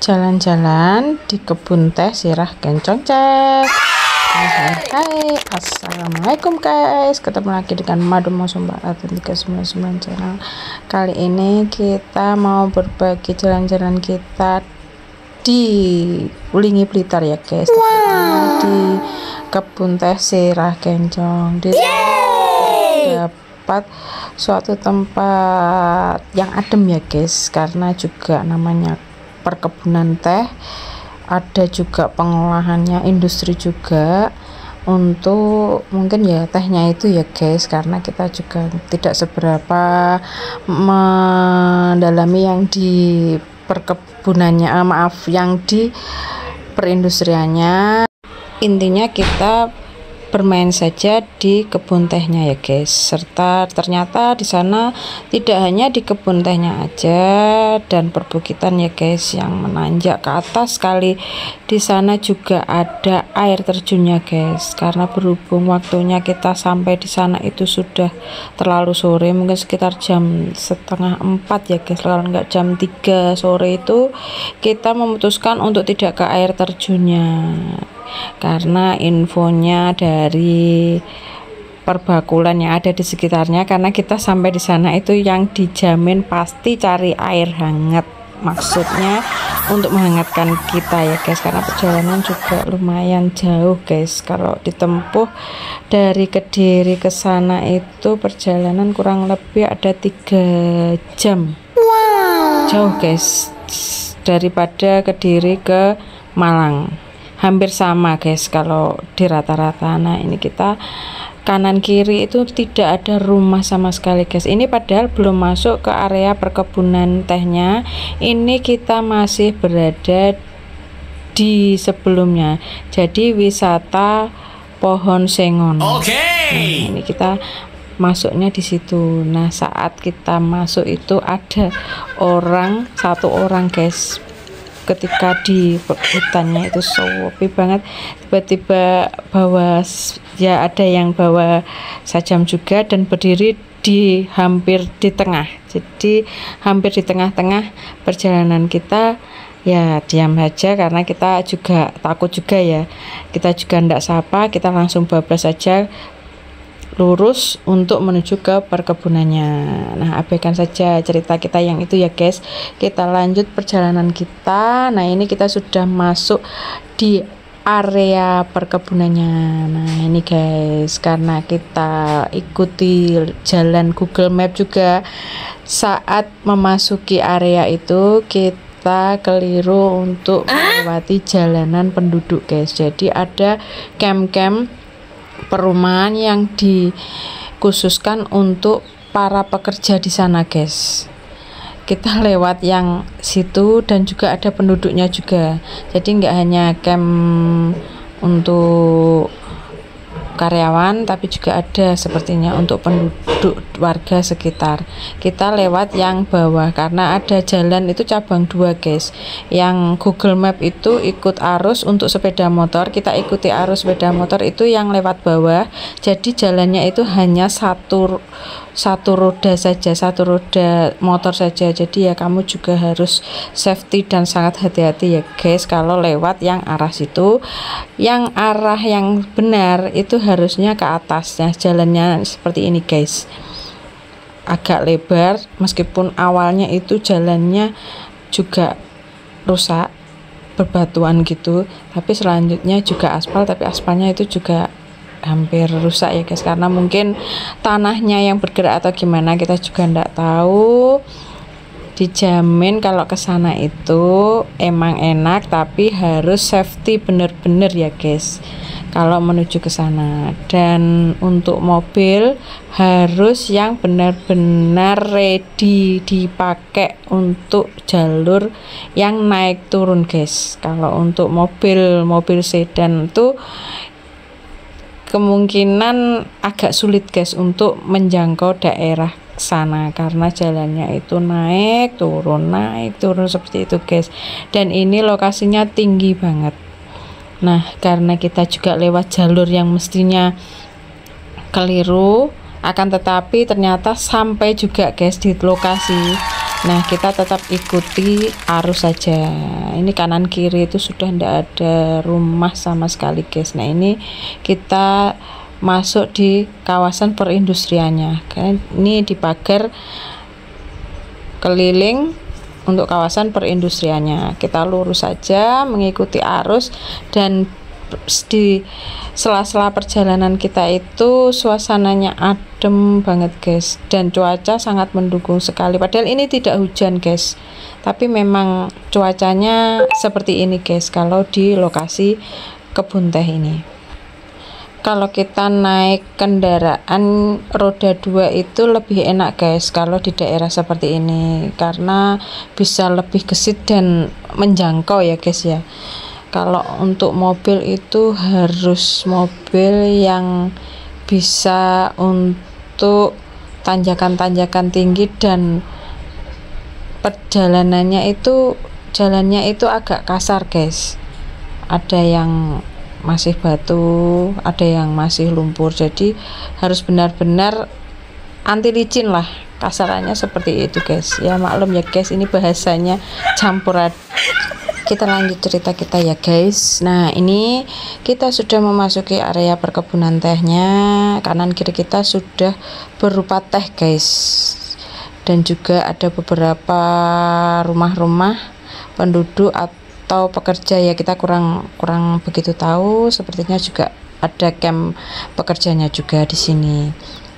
jalan-jalan di kebun teh Sirah Kencong Cek. Hai, assalamualaikum guys, ketemu lagi dengan Madu Mosumba 399 channel. Kali ini kita mau berbagi jalan-jalan kita di Wulingi Blitar ya guys. Di kebun teh Sirah Kencong. Di dapat suatu tempat yang adem ya guys, karena juga namanya perkebunan teh, ada juga pengolahannya, industri juga untuk mungkin ya tehnya itu ya guys, karena kita juga tidak seberapa mendalami yang di perkebunannya, yang di perindustriannya. Intinya kita bermain saja di kebun tehnya ya guys, serta ternyata di sana tidak hanya di kebun tehnya aja dan perbukitan ya guys yang menanjak ke atas sekali, di sana juga ada air terjunnya guys. Karena berhubung waktunya kita sampai di sana itu sudah terlalu sore, mungkin sekitar jam 3:30 ya guys, kalau nggak jam 3 sore itu kita memutuskan untuk tidak ke air terjunnya, karena infonya dari perbakulan yang ada di sekitarnya, karena kita sampai di sana itu yang dijamin pasti cari air hangat, maksudnya untuk menghangatkan kita ya guys, karena perjalanan juga lumayan jauh guys. Kalau ditempuh dari Kediri ke sana itu perjalanan kurang lebih ada 3 jam. Jauh guys, daripada Kediri ke Malang. Hampir sama guys kalau di rata-rata. Nah ini kita kanan kiri itu tidak ada rumah sama sekali guys. Ini padahal belum masuk ke area perkebunan tehnya, ini kita masih berada di sebelumnya, jadi wisata pohon sengon. Nah, ini kita masuknya di situ. Nah saat kita masuk itu ada satu orang guys, ketika di hutannya itu sepi banget, tiba-tiba ya ada yang bawa sajam juga dan berdiri hampir di tengah. Jadi hampir di tengah-tengah perjalanan kita ya diam saja, karena kita juga takut juga ya, kita juga ndak sapa, kita langsung bablas saja lurus untuk menuju ke perkebunannya. Nah abaikan saja cerita kita yang itu ya guys, kita lanjut perjalanan kita. Nah ini kita sudah masuk di area perkebunannya. Nah ini guys, karena kita ikuti jalan Google Map juga, saat memasuki area itu kita keliru untuk melewati jalanan penduduk guys. Jadi ada camp-camp perumahan yang dikhususkan untuk para pekerja di sana guys. Kita lewat yang situ dan juga ada penduduknya juga, jadi nggak hanya camp untuk karyawan tapi juga ada sepertinya untuk penduduk warga sekitar. Kita lewat yang bawah karena ada jalan itu cabang 2 guys, yang Google Map itu ikut arus untuk sepeda motor, kita ikuti arus sepeda motor itu yang lewat bawah, jadi jalannya itu hanya satu roda saja, satu roda motor saja. Jadi ya kamu juga harus safety dan sangat hati-hati ya guys kalau lewat yang arah situ. Yang arah yang benar itu harusnya ke atasnya, jalannya seperti ini guys, agak lebar, meskipun awalnya itu jalannya juga rusak, berbatuan gitu, tapi selanjutnya juga aspal, tapi aspalnya itu juga hampir rusak ya guys, karena mungkin tanahnya yang bergerak atau gimana, kita juga enggak tahu. Dijamin kalau ke sana itu emang enak, tapi harus safety bener-bener ya guys kalau menuju ke sana. Dan untuk mobil harus yang benar-benar ready dipakai untuk jalur yang naik turun guys. Kalau untuk mobil sedan itu kemungkinan agak sulit guys untuk menjangkau daerah sana, karena jalannya itu naik turun seperti itu guys, dan ini lokasinya tinggi banget. Nah karena kita juga lewat jalur yang mestinya keliru, akan tetapi ternyata sampai juga guys di lokasi Nah, kita tetap ikuti arus saja. Ini kanan kiri itu sudah tidak ada rumah sama sekali guys. Nah, ini kita masuk di kawasan perindustriannya. Ini di pagar keliling untuk kawasan perindustriannya. Kita lurus saja mengikuti arus, dan di sela-sela perjalanan kita itu suasananya adem banget guys, dan cuaca sangat mendukung sekali. Padahal ini tidak hujan guys, tapi memang cuacanya seperti ini guys kalau di lokasi kebun teh ini. Kalau kita naik kendaraan roda 2 itu lebih enak guys kalau di daerah seperti ini, karena bisa lebih gesit dan menjangkau ya guys ya. Kalau untuk mobil itu harus mobil yang bisa untuk tanjakan-tanjakan tinggi, dan perjalanannya itu jalannya itu agak kasar guys. Ada yang masih batu, ada yang masih lumpur, jadi harus benar-benar anti licin lah, kasarannya seperti itu guys ya. Maklum ya guys, ini bahasanya campuran. Kita lanjut cerita kita ya guys. Nah, ini kita sudah memasuki area perkebunan tehnya. Kanan kiri kita sudah berupa teh guys, dan juga ada beberapa rumah-rumah penduduk atau pekerja ya, kita kurang begitu tahu. Sepertinya juga ada camp pekerjanya juga di sini.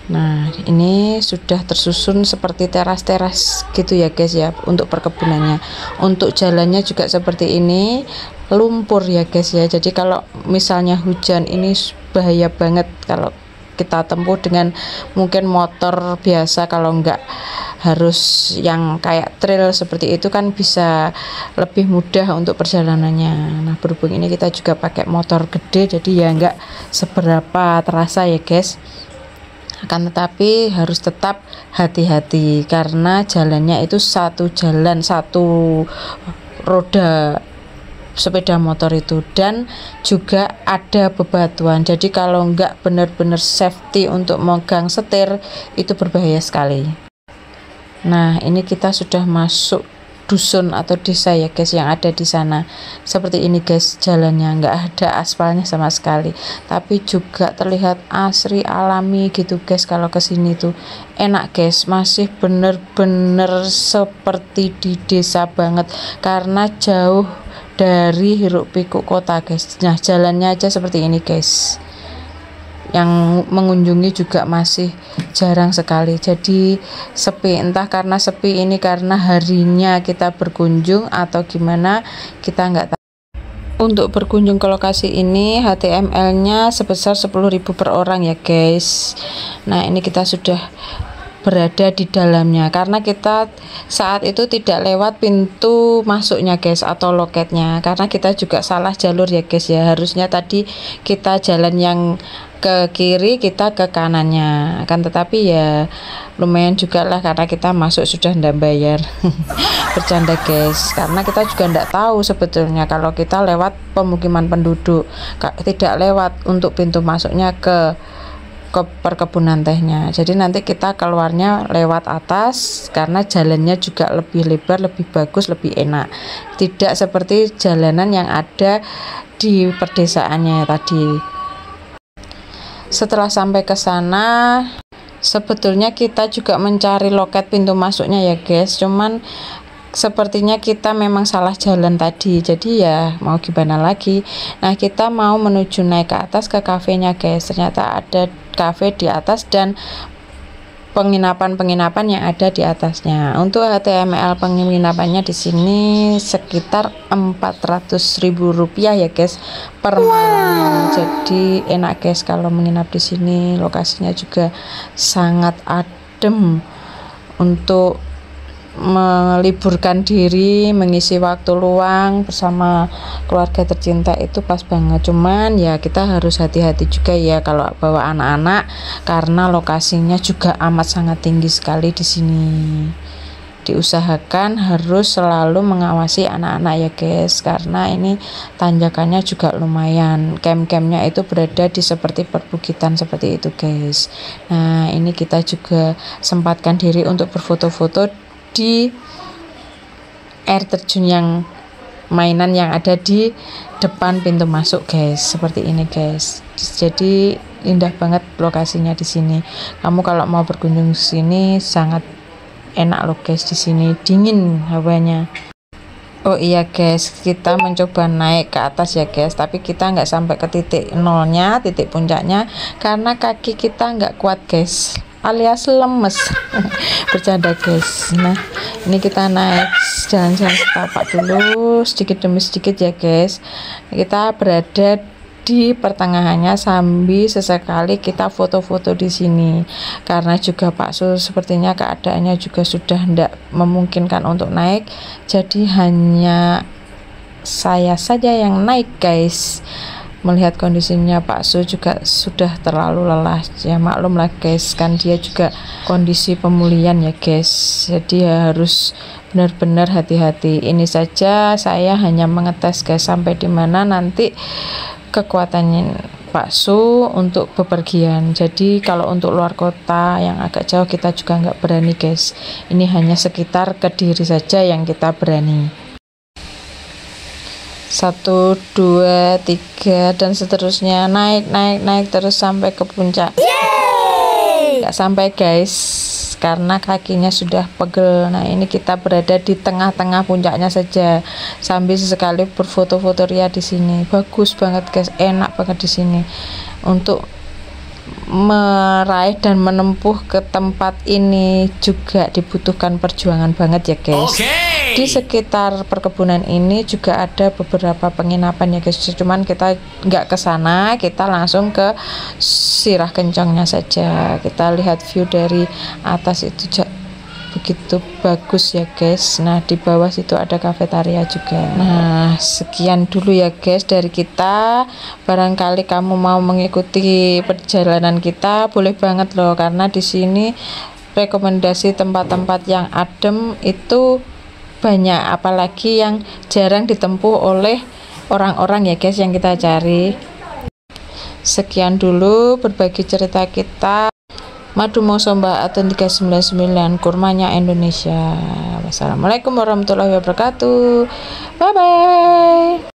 Nah, ini sudah tersusun seperti teras-teras gitu ya guys ya untuk perkebunannya. Untuk jalannya juga seperti ini, lumpur ya guys ya. Jadi kalau misalnya hujan ini bahaya banget kalau kita tempuh dengan mungkin motor biasa. Kalau enggak harus yang kayak trail seperti itu kan bisa lebih mudah untuk perjalanannya. Nah, berhubung ini kita juga pakai motor gede, jadi ya enggak seberapa terasa ya guys. Akan tetapi harus tetap hati-hati karena jalannya itu satu jalan, satu roda sepeda motor itu, dan juga ada bebatuan. Jadi kalau enggak benar-benar safety untuk megang setir itu berbahaya sekali. Nah, ini kita sudah masuk dusun atau desa ya guys yang ada di sana. Seperti ini guys jalannya, nggak ada aspalnya sama sekali, tapi juga terlihat asri alami gitu guys. Kalau kesini tuh enak guys, masih bener-bener seperti di desa banget karena jauh dari hiruk pikuk kota guys. Nah, jalannya aja seperti ini guys, yang mengunjungi juga masih jarang sekali, jadi sepi. Entah karena sepi ini karena harinya kita berkunjung atau gimana, kita nggak tahu. Untuk berkunjung ke lokasi ini HTML-nya sebesar 10.000 per orang ya guys. Nah, ini kita sudah berada di dalamnya karena kita saat itu tidak lewat pintu masuknya guys atau loketnya, karena kita juga salah jalur ya guys ya. Harusnya tadi kita jalan yang ke kiri, kita ke kanannya. Akan tetapi ya lumayan juga lah karena kita masuk sudah ndak bayar. Bercanda guys, karena kita juga ndak tahu sebetulnya kalau kita lewat pemukiman penduduk, tidak lewat untuk pintu masuknya ke perkebunan tehnya. Jadi nanti kita keluarnya lewat atas karena jalannya juga lebih lebar, lebih bagus, lebih enak. Tidak seperti jalanan yang ada di perdesaannya tadi. Setelah sampai ke sana, sebetulnya kita juga mencari loket pintu masuknya ya guys. Cuman sepertinya kita memang salah jalan tadi, jadi ya mau gimana lagi. Nah, kita mau menuju naik ke atas ke kafenya guys. Ternyata ada kafe di atas dan penginapan yang ada di atasnya. Untuk HTML penginapannya di sini sekitar Rp400.000 ya guys per malam. Jadi enak guys kalau menginap di sini. Lokasinya juga sangat adem untuk meliburkan diri, mengisi waktu luang bersama keluarga tercinta itu pas banget. Cuman ya kita harus hati-hati juga ya kalau bawa anak-anak karena lokasinya juga amat sangat tinggi sekali di sini. Diusahakan harus selalu mengawasi anak-anak ya guys, karena ini tanjakannya juga lumayan. Camp-campnya itu berada di seperti perbukitan seperti itu guys. Nah, ini kita juga sempatkan diri untuk berfoto-foto di air terjun yang mainan yang ada di depan pintu masuk guys, seperti ini guys. Jadi indah banget lokasinya di sini. Kamu kalau mau berkunjung ke sini sangat enak loh guys, di sini dingin hawanya. Oh iya guys, kita mencoba naik ke atas ya guys, tapi kita nggak sampai ke titik nolnya, titik puncaknya, karena kaki kita nggak kuat guys, alias lemes. Bercanda guys. Nah ini kita naik jalan-jalan setapak dulu, sedikit demi sedikit ya guys. Kita berada di pertengahannya, sambil sesekali kita foto-foto di sini, karena juga Pak Sul sepertinya keadaannya juga sudah tidak memungkinkan untuk naik, jadi hanya saya saja yang naik guys. Melihat kondisinya Pak Su juga sudah terlalu lelah, ya maklum lah guys, kan dia juga kondisi pemulihan ya guys, jadi harus benar-benar hati-hati. Ini saja saya hanya mengetes guys, sampai dimana nanti kekuatannya Pak Su untuk bepergian. Jadi kalau untuk luar kota yang agak jauh kita juga nggak berani guys, ini hanya sekitar Kediri saja yang kita berani. 1, 2, 3 dan seterusnya, naik terus sampai ke puncak. Nggak sampai guys, karena kakinya sudah pegel. Nah ini kita berada di tengah-tengah puncaknya saja, sambil sesekali berfoto-foto ria di sini. Bagus banget guys, enak banget di sini. Untuk meraih dan menempuh ke tempat ini juga dibutuhkan perjuangan banget ya guys. Di sekitar perkebunan ini juga ada beberapa penginapan ya guys, cuman kita nggak ke sana, kita langsung ke Sirah Kencongnya saja. Kita lihat view dari atas itu begitu bagus ya guys. Nah di bawah situ ada kafetaria juga. Nah sekian dulu ya guys dari kita. Barangkali kamu mau mengikuti perjalanan kita, boleh banget loh, karena di sini rekomendasi tempat-tempat yang adem itu banyak, apalagi yang jarang ditempuh oleh orang-orang ya guys yang kita cari. Sekian dulu berbagi cerita kita. Madu Mosomba Atun 399, kurmanya Indonesia. Wassalamualaikum warahmatullahi wabarakatuh. Bye bye.